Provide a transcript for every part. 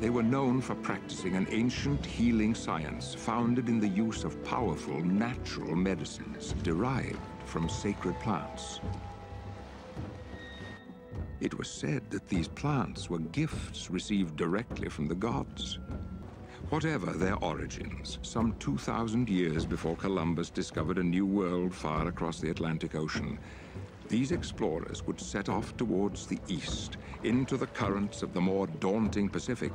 They were known for practicing an ancient healing science founded in the use of powerful natural medicines derived from sacred plants. It was said that these plants were gifts received directly from the gods. Whatever their origins, some 2,000 years before Columbus discovered a new world far across the Atlantic Ocean, these explorers would set off towards the east, into the currents of the more daunting Pacific,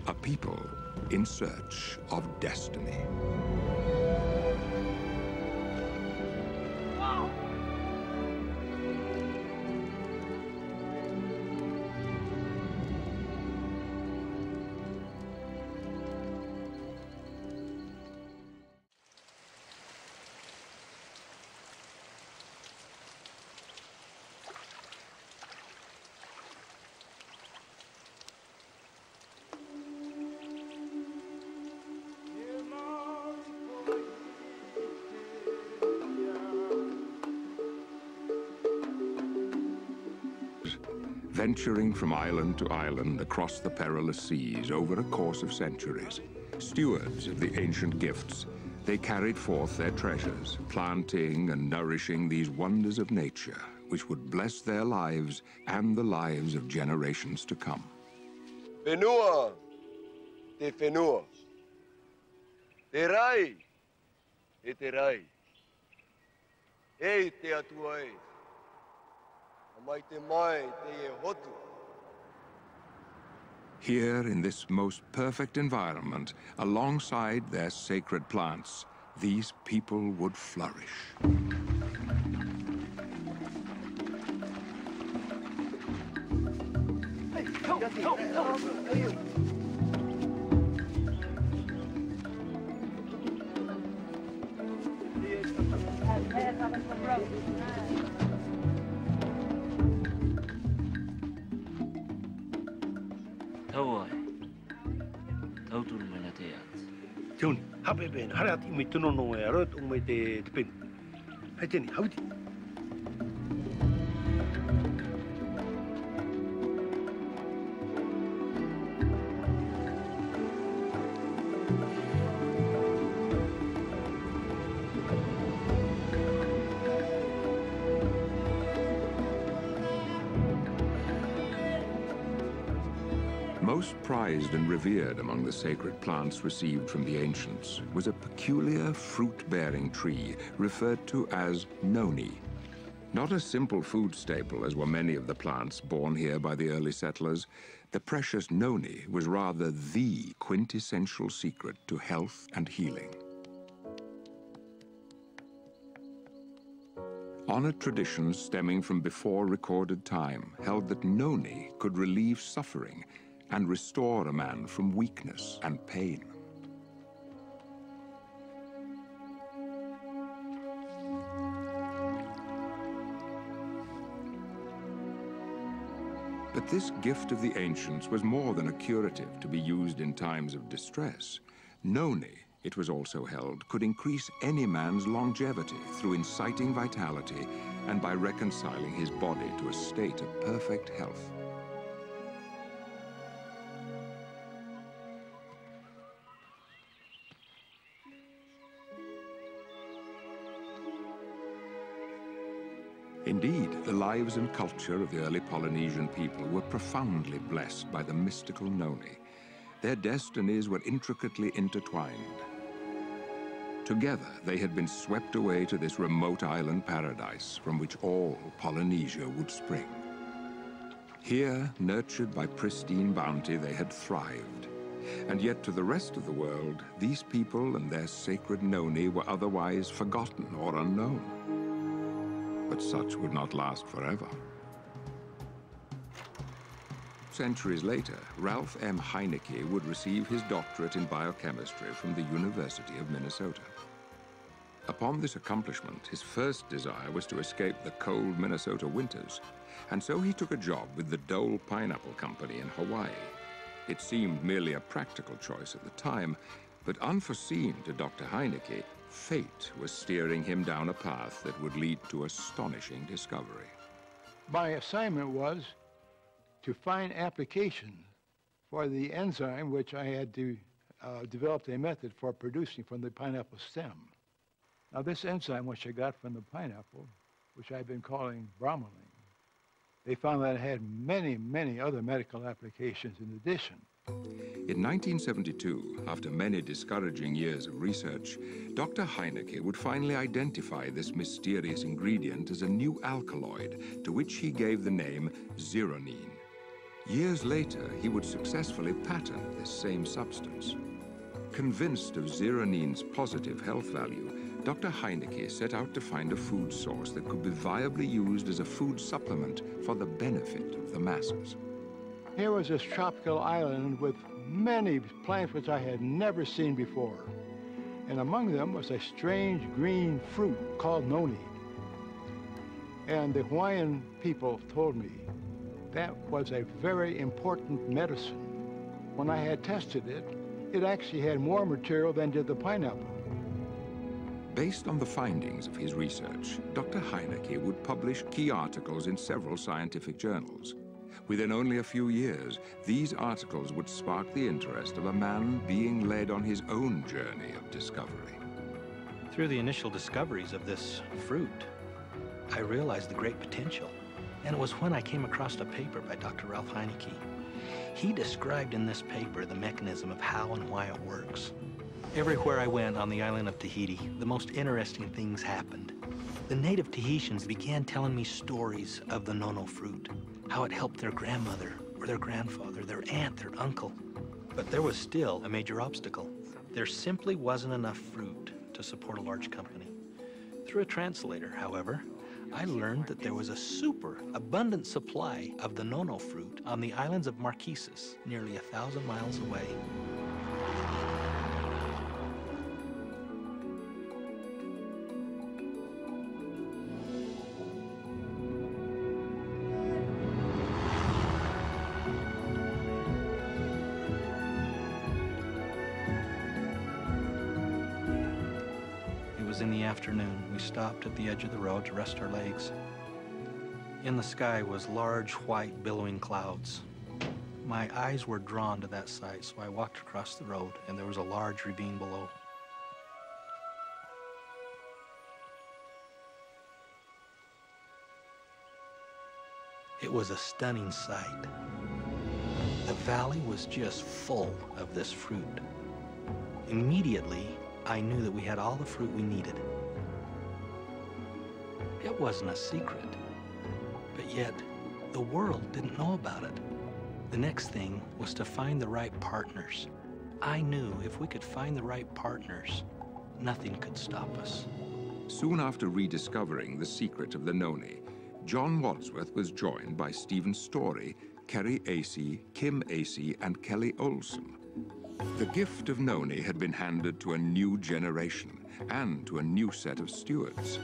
a people in search of destiny. Venturing from island to island across the perilous seas over a course of centuries, stewards of the ancient gifts, they carried forth their treasures, planting and nourishing these wonders of nature, which would bless their lives and the lives of generations to come. Whenua te whenua. Te rai e te rai. E te atua e. Mai te mai te e hotu. Here, in this most perfect environment, alongside their sacred plants, these people would flourish. Tune, happy ben, harat imi tunono e arot ume te pin. Hai teni, hauti. Most prized and revered among the sacred plants received from the ancients was a peculiar fruit-bearing tree referred to as noni. Not a simple food staple, as were many of the plants borne here by the early settlers, the precious noni was rather the quintessential secret to health and healing. Honored traditions stemming from before recorded time held that noni could relieve suffering and restore a man from weakness and pain. But this gift of the ancients was more than a curative to be used in times of distress. Noni, it was also held, could increase any man's longevity through inciting vitality and by reconciling his body to a state of perfect health. Indeed, the lives and culture of the early Polynesian people were profoundly blessed by the mystical noni. Their destinies were intricately intertwined. Together, they had been swept away to this remote island paradise from which all Polynesia would spring. Here, nurtured by pristine bounty, they had thrived. And yet to the rest of the world, these people and their sacred noni were otherwise forgotten or unknown. But such would not last forever. Centuries later, Ralph M. Heinecke would receive his doctorate in biochemistry from the University of Minnesota. Upon this accomplishment, his first desire was to escape the cold Minnesota winters, and so he took a job with the Dole Pineapple Company in Hawaii. It seemed merely a practical choice at the time, but unforeseen to Dr. Heineke, fate was steering him down a path that would lead to astonishing discovery. My assignment was to find application for the enzyme which I had to develop a method for producing from the pineapple stem. Now this enzyme which I got from the pineapple, which I've been calling bromelain, they found that it had many, many other medical applications in addition. In 1972, after many discouraging years of research, Dr. Heineke would finally identify this mysterious ingredient as a new alkaloid, to which he gave the name zeronine. Years later, he would successfully patent this same substance. Convinced of zeronine's positive health value, Dr. Heineke set out to find a food source that could be viably used as a food supplement for the benefit of the masses. Here was this tropical island with many plants which I had never seen before. And among them was a strange green fruit called noni. And the Hawaiian people told me that was a very important medicine. When I had tested it, it actually had more material than did the pineapple. Based on the findings of his research, Dr. Heineke would publish key articles in several scientific journals. Within only a few years, these articles would spark the interest of a man being led on his own journey of discovery. Through the initial discoveries of this fruit, I realized the great potential. And it was when I came across a paper by Dr. Ralph Heineke. He described in this paper the mechanism of how and why it works. Everywhere I went on the island of Tahiti, the most interesting things happened. The native Tahitians began telling me stories of the nono fruit, how it helped their grandmother or their grandfather, their aunt, their uncle. But there was still a major obstacle. There simply wasn't enough fruit to support a large company. Through a translator, however, I learned that there was a super abundant supply of the nono fruit on the islands of Marquesas, nearly 1,000 miles away. In the afternoon, we stopped at the edge of the road to rest our legs. In the sky was large, white, billowing clouds. My eyes were drawn to that sight, so I walked across the road, and there was a large ravine below. It was a stunning sight. The valley was just full of this fruit. Immediately, I knew that we had all the fruit we needed. It wasn't a secret, but yet the world didn't know about it. The next thing was to find the right partners. I knew if we could find the right partners, nothing could stop us. Soon after rediscovering the secret of the noni, John Wadsworth was joined by Stephen Story, Kerry Acey, Kim Acey, and Kelly Olson. The gift of noni had been handed to a new generation and to a new set of stewards.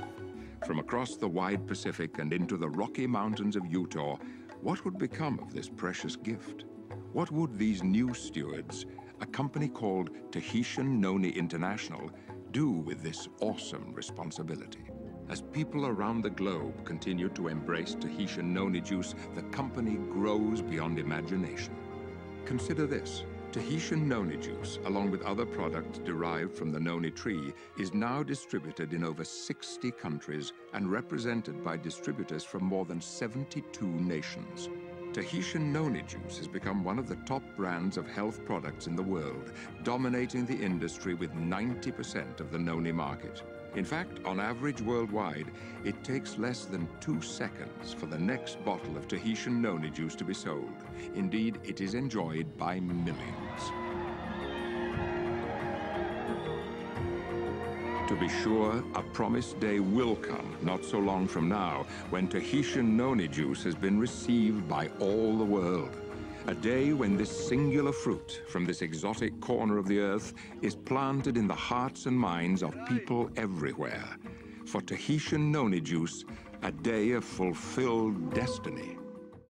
From across the wide Pacific and into the Rocky Mountains of Utah, what would become of this precious gift? What would these new stewards, a company called Tahitian Noni International, do with this awesome responsibility? As people around the globe continue to embrace Tahitian noni juice, the company grows beyond imagination. Consider this. Tahitian noni juice, along with other products derived from the noni tree, is now distributed in over 60 countries and represented by distributors from more than 72 nations. Tahitian noni juice has become one of the top brands of health products in the world, dominating the industry with 90% of the noni market. In fact, on average worldwide, it takes less than 2 seconds for the next bottle of Tahitian noni juice to be sold. Indeed, it is enjoyed by millions. To be sure, a promised day will come, not so long from now, when Tahitian noni juice has been received by all the world. A day when this singular fruit from this exotic corner of the earth is planted in the hearts and minds of people everywhere. For Tahitian Noni juice, a day of fulfilled destiny.